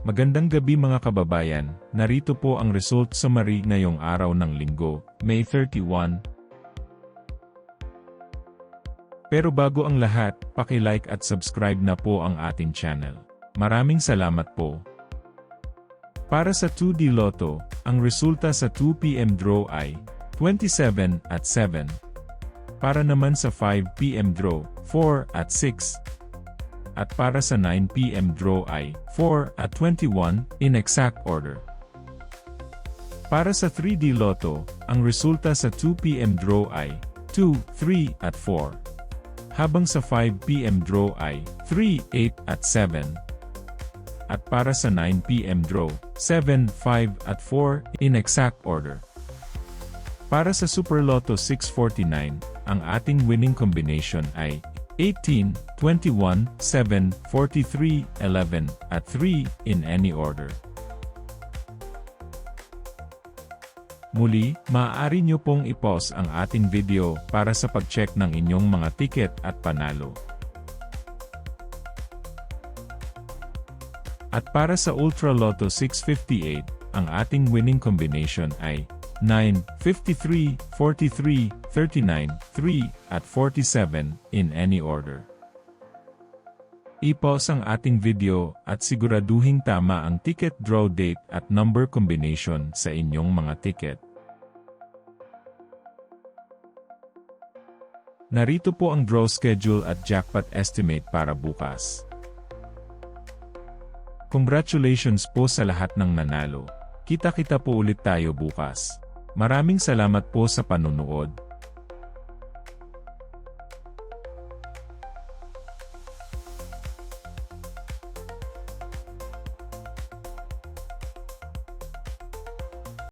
Magandang gabi mga kababayan, narito po ang result summary ngayong araw ng Linggo, May 31. Pero bago ang lahat, paki-like at subscribe na po ang ating channel. Maraming salamat po. Para sa 2D Lotto, ang resulta sa 2 PM draw ay 27 at 7. Para naman sa 5 PM draw, 4 at 6. At para sa 9 PM draw ay 4 at 21 in exact order. Para sa 3D Lotto, ang resulta sa 2 PM draw ay 2, 3 at 4. Habang sa 5 PM draw ay 3, 8 at 7. At para sa 9 PM draw, 7, 5 at 4 in exact order. Para sa Super Lotto 649, ang ating winning combination ay 18, 21, 7, 43, 11, at 3 in any order. Muli, maaari nyo pong i-pause ang ating video para sa pag-check ng inyong mga ticket at panalo. At para sa Ultra Lotto 658, ang ating winning combination ay 9, 53, 43, 39, 3, at 47 in any order. I-pause ang ating video at siguraduhing tama ang ticket draw date at number combination sa inyong mga ticket. Narito po ang draw schedule at jackpot estimate para bukas. Congratulations po sa lahat ng nanalo. Kita-kita po ulit tayo bukas. Maraming salamat po sa panunood.